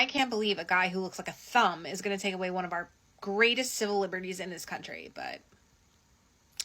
I can't believe a guy who looks like a thumb is going to take away one of our greatest civil liberties in this country, but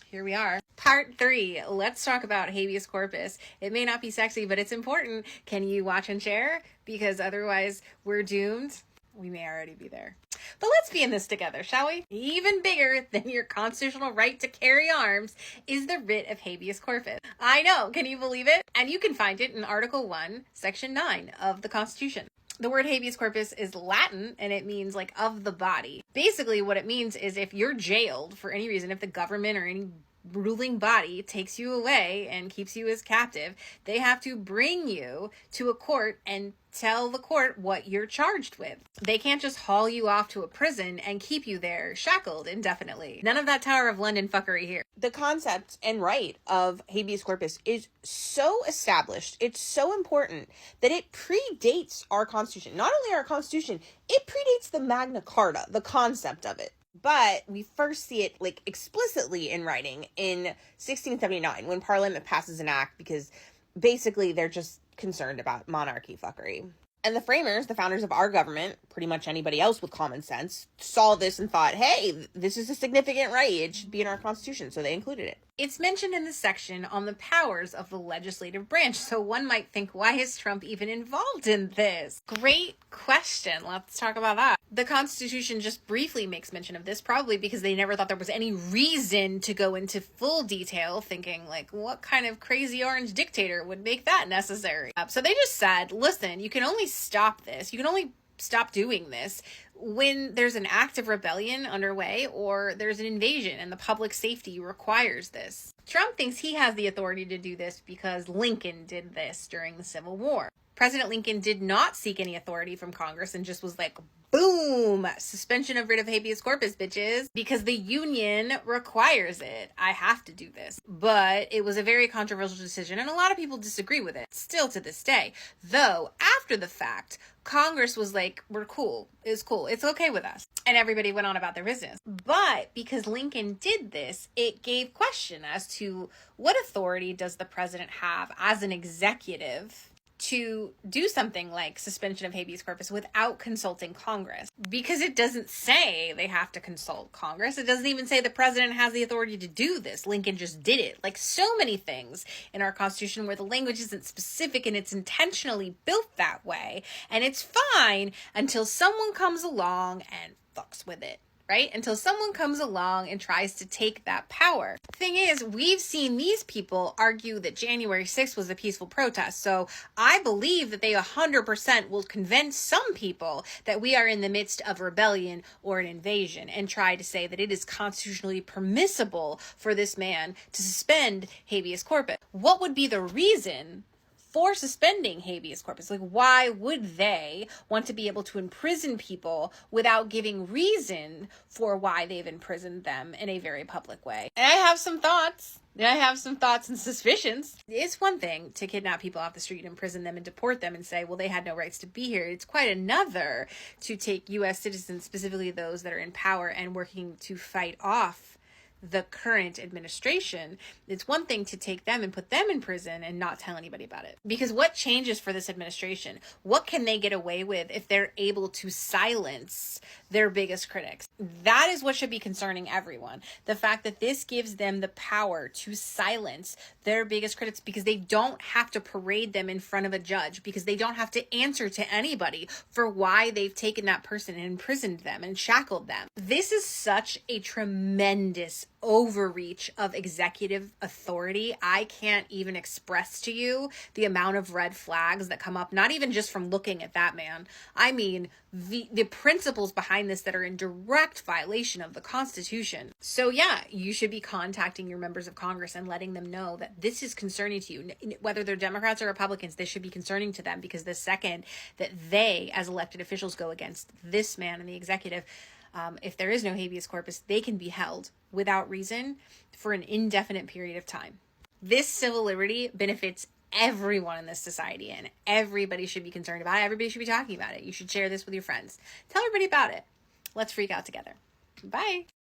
here we are. Part 3. Let's talk about habeas corpus. It may not be sexy, but it's important. Can you watch and share? Because otherwise we're doomed. We may already be there. But let's be in this together, shall we? Even bigger than your constitutional right to carry arms is the writ of habeas corpus. I know, can you believe it? And you can find it in Article 1, Section 9 of the Constitution. The word habeas corpus is Latin, and it means like of the body. Basically, what it means is if you're jailed for any reason, if the government or any ruling body takes you away and keeps you as captive, they have to bring you to a court and tell the court what you're charged with. They can't just haul you off to a prison and keep you there shackled indefinitely. None of that Tower of London fuckery here. The concept and right of habeas corpus is so established, it's so important, that it predates our Constitution. Not only our Constitution, it predates the Magna Carta, the concept of it. But we first see it like explicitly in writing in 1679 when Parliament passes an act because basically they're just concerned about monarchy fuckery. And the framers, the founders of our government, pretty much anybody else with common sense, saw this and thought, hey, this is a significant right. It should be in our Constitution. So they included it. It's mentioned in the section on the powers of the legislative branch. So one might think, why is Trump even involved in this? Great question. Let's talk about that. The Constitution just briefly makes mention of this, probably because they never thought there was any reason to go into full detail, thinking like, what kind of crazy orange dictator would make that necessary? So they just said, listen, you can only stop this. You can only stop doing this when there's an act of rebellion underway or there's an invasion and the public safety requires this. Trump thinks he has the authority to do this because Lincoln did this during the Civil War. President Lincoln did not seek any authority from Congress and just was like, boom, suspension of writ of habeas corpus, bitches, because the Union requires it. I have to do this. But it was a very controversial decision, and a lot of people disagree with it, still to this day. Though, after the fact, Congress was like, we're cool. It's cool. It's okay with us. And everybody went on about their business. But because Lincoln did this, it gave question as to what authority does the president have as an executive to do something like suspension of habeas corpus without consulting Congress, because it doesn't say they have to consult Congress. It doesn't even say the president has the authority to do this. Lincoln just did it. Like so many things in our Constitution where the language isn't specific and it's intentionally built that way, and it's fine until someone comes along and fucks with it. Right? Until someone comes along and tries to take that power. Thing is, we've seen these people argue that January 6th was a peaceful protest. So I believe that they 100% will convince some people that we are in the midst of rebellion or an invasion and try to say that it is constitutionally permissible for this man to suspend habeas corpus. What would be the reason for suspending habeas corpus? Like, why would they want to be able to imprison people without giving reason for why they've imprisoned them in a very public way? And I have some thoughts. And suspicions. It's one thing to kidnap people off the street, imprison them, and deport them and say, well, they had no rights to be here. It's quite another to take U.S. citizens, specifically those that are in power and working to fight off the current administration. It's one thing to take them and put them in prison and not tell anybody about it. Because what changes for this administration? What can they get away with if they're able to silence their biggest critics? That is what should be concerning everyone. The fact that this gives them the power to silence their biggest critics because they don't have to parade them in front of a judge, because they don't have to answer to anybody for why they've taken that person and imprisoned them and shackled them. This is such a tremendous overreach of executive authority. I can't even express to you the amount of red flags that come up, not even just from looking at that man. I mean, the principles behind this that are in direct violation of the Constitution. So yeah, you should be contacting your members of Congress and letting them know that this is concerning to you. Whether they're Democrats or Republicans, this should be concerning to them, because the second that they, as elected officials, go against this man in the executive, if there is no habeas corpus, they can be held without reason for an indefinite period of time. This civil liberty benefits everyone in this society, and everybody should be concerned about it. Everybody should be talking about it. You should share this with your friends. Tell everybody about it. Let's freak out together. Bye.